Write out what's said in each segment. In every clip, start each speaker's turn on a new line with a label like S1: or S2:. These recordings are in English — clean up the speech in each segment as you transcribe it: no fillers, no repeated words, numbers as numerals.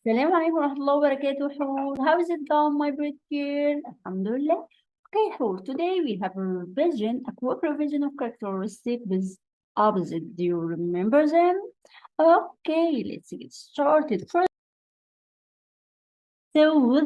S1: السلام عليكم ورحمة الله وبركاته حور. How is it going, my pretty girl? Alhamdulillah. Okay, حور. Today we have a revision, a quick revision of characteristic with opposite. Do you remember them? Okay, let's get started. So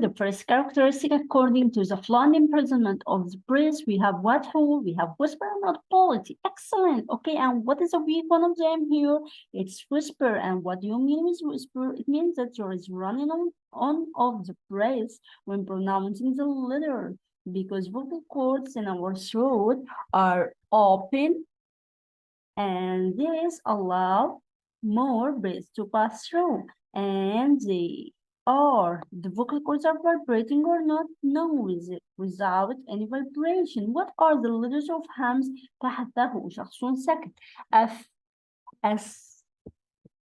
S1: the first characteristic, according to the fluent imprisonment of the breath, we have what whole? We have whisper and audibility. Excellent. Okay, and what is a weak one of them here? It's whisper. And what do you mean with whisper? It means that there is running on of the breath when pronouncing the letter, because vocal cords in our throat are open, and this allow more breath to pass through, and the vocal cords are vibrating or not? No, without any vibration. What are the letters of Hams تحته شخص ساكت? F, S.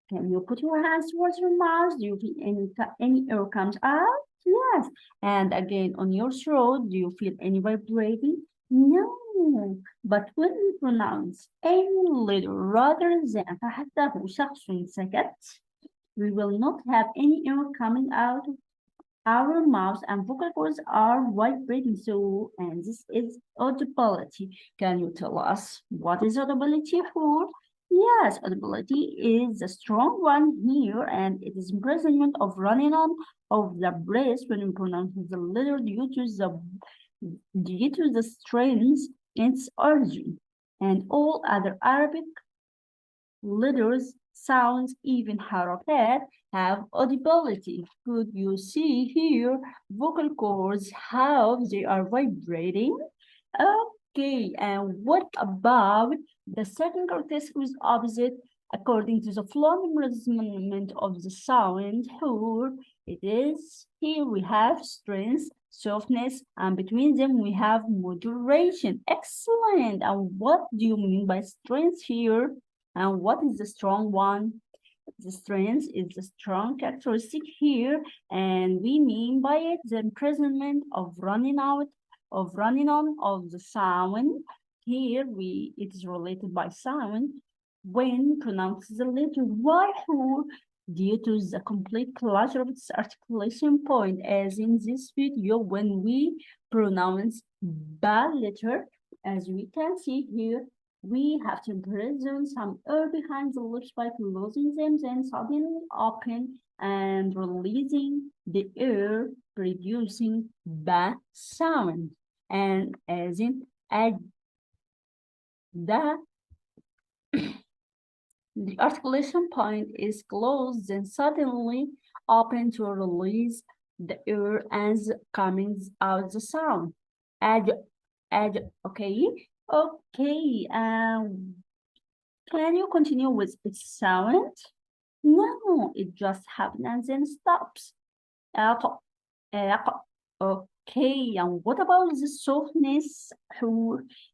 S1: Can you put your hands towards your mouth? Do you feel any air comes out? Yes. And again, on your throat, do you feel any vibrating? No. But when we pronounce any letter rather than تحته شخص سكت, we will not have any air coming out of our mouth, and vocal cords are vibrating. So, and this is audibility. Can you tell us what is audibility for? Yes, audibility is a strong one here, and it is imprisonment of running on of the breath when we pronounce the letter due to the strings in its origin. And all other Arabic letters, sounds, even harakat have audibility. Could you see here vocal cords, how they are vibrating? Okay, and what about the second characteristic with opposite according to the flow movement of the sound? Here it is. Here we have strength, softness, and between them we have moderation. Excellent. And what do you mean by strength here? And what is the strong one? The strength is the strong characteristic here, and we mean by it the imprisonment of running on of the sound. Here it is related by sound when pronounced the letter Y due to the complete closure of its articulation point, as in this video when we pronounce ba letter, as we can see here. We have to imprison some air behind the lips by closing them, then suddenly open and releasing the air, producing ba sound. And as in add the the articulation point is closed, then suddenly open to release the air as coming out the sound. Add, okay? Okay, can you continue with its sound? No, it just happens and then stops. Okay, and what about the softness?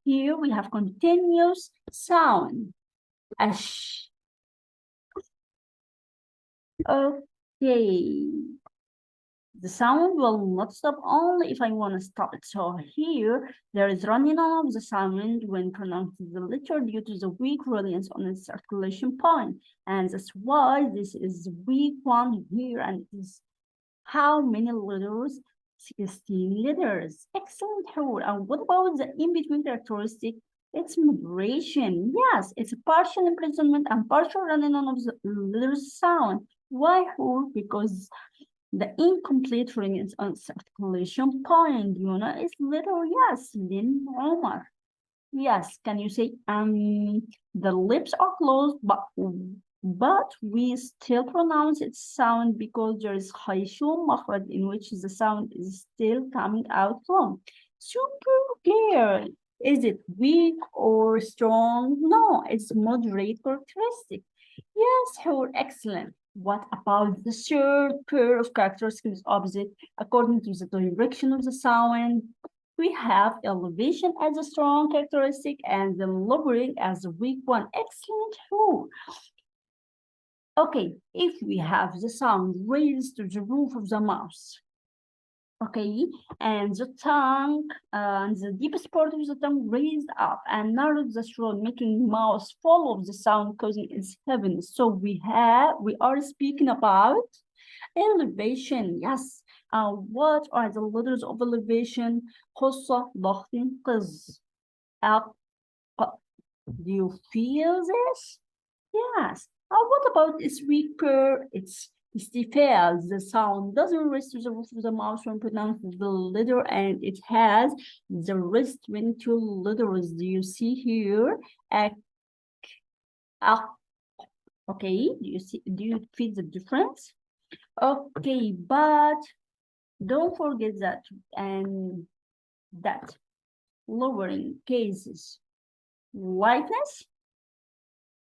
S1: Here we have continuous sound. Ash. Okay. The sound will not stop only if I want to stop it. So here, there is running on of the sound when pronouncing the letter due to the weak reliance on its articulation point. And that's why this is the weak one here, and it is how many letters? 16 letters. Excellent, Hur. And what about the in-between characteristic? It's moderation. Yes, it's a partial imprisonment and partial running on of the letter sound. Why, Hur? Because the incomplete remains on articulation point, is little yes, Lynn Omar. Yes, can you say the lips are closed, but we still pronounce its sound because there is khayshum makhraj in which the sound is still coming out from. Super clear. Is it weak or strong? No, it's moderate characteristic. Yes, Hur, excellent. What about the third pair of characteristics opposite according to the direction of the sound? We have elevation as a strong characteristic and the lowering as a weak one. Excellent. Who? Okay, if we have the sound raised to the roof of the mouth, okay, and the tongue and the deepest part of the tongue raised up and narrowed the throat, making mouth full of the sound, causing its heaviness. So we are speaking about Elevation, yes. What are the letters of elevation? خصة ضغط قز أق. Do you feel this? Yes. What about speaker? It's stifle. The sound doesn't rest to the roof of the mouth when pronouncing the letter, and it has the rest 22 letters. Do you see here? Ak, ak. Okay. Do you feel the difference? Okay, but don't forget that and that lowering cases lightness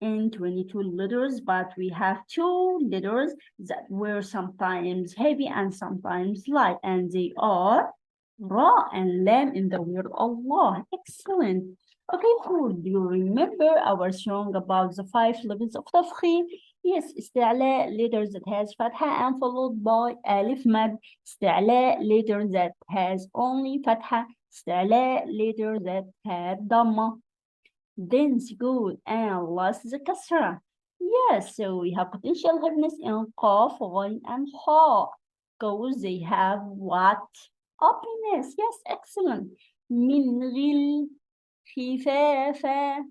S1: in 22 letters, but we have two letters that were sometimes heavy and sometimes light, and they are Ra and Lam in the word Allah. Excellent. Okay, cool. Do you remember our song about the 5 levels of tafkhim? Yes, استعلاء letters that has fatha and followed by alif mad. استعلاء letter that has only fatha. استعلاء letter that had dhamma. Dense, good, and last the kasra. Yes, so we have potential heaviness in qaf, ghain, and ha, because they have what? Openness. Yes, excellent. من غل خفافة.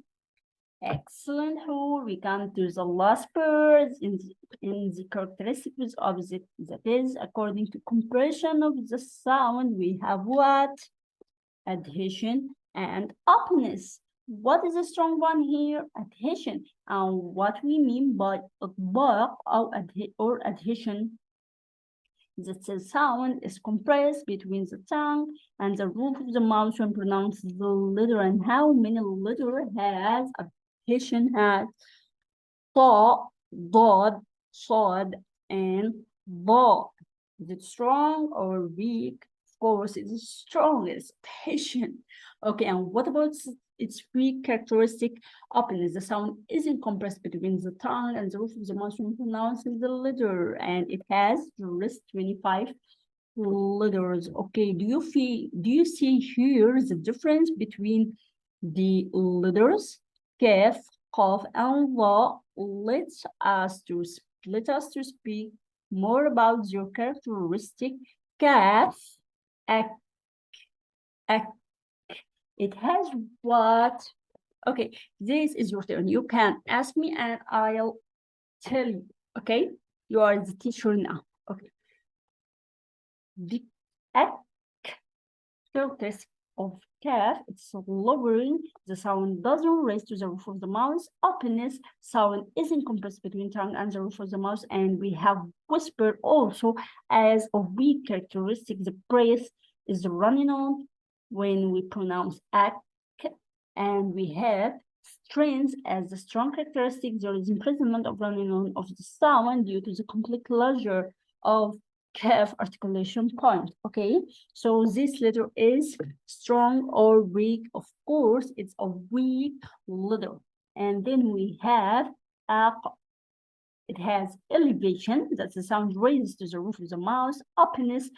S1: Excellent. Who we come to the last part in the characteristics of the that is according to compression of the sound we have what? Adhesion and openness. What is a strong one here? Adhesion. And what we mean by إطباق or adhesion, that the sound is compressed between the tongue and the roof of the mouth when pronounced the letter. And how many letters has adhesion has? طاء, ضاد, صاد, and ضاء. Is it strong or weak? Of course, it is strong. It's patient. Okay, and what about its weak characteristic? Openness. The sound isn't compressed between the tongue and the roof of the mouth when pronouncing the letter, and it has the rest 25 letters. Okay, do you see here the difference between the letters? Kaf, qaf, and la. Let us to speak more about your characteristic. Kaf, ak, ak. It has what? Okay, this is your turn. You can ask me and I'll tell you. Okay, you are the teacher now. Okay. The ak characteristic of kaf, it's lowering. The sound doesn't raise to the roof of the mouth. Openness, sound isn't compressed between tongue and the roof of the mouth. And we have whisper also as a weak characteristic. The breath is running on when we pronounce ak. And we have strains as the strong characteristic. There is imprisonment of running on of the sound due to the complete closure of kaf articulation point. Okay, so this letter is strong or weak. Of course, it's a weak letter. And then we have aq. It has elevation, that the sound raises to the roof of the mouth. Openness,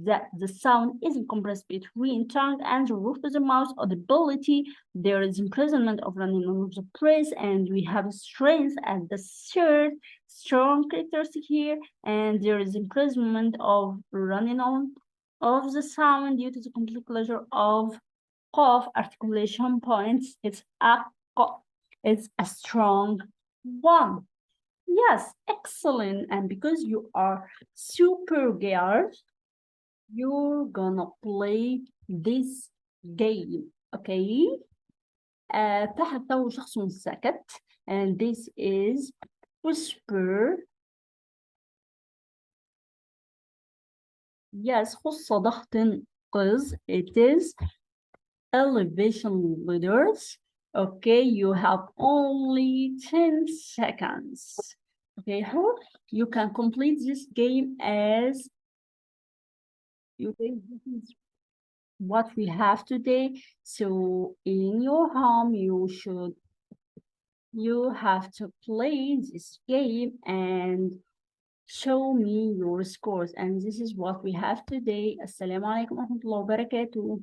S1: that the sound isn't compressed between tongue and the roof of the mouth. Audibility, there is imprisonment of running on the press, and we have strength as the third strong characteristic here, and there is imprisonment of running on of the sound due to the complete closure of qaf articulation points. It's a strong one. Yes, excellent. And because you are super girls, you're gonna play this game, okay? تحته شخص سكت, and this is whisper. Yes, خص ضغط قز. It is elevation letters. Okay, you have only 10 seconds. Okay, you can complete this game as you think this is what we have today. So in your home, you have to play this game and show me your scores. And this is what we have today. Assalamu alaikum wa rahmatullahi wa barakatuh.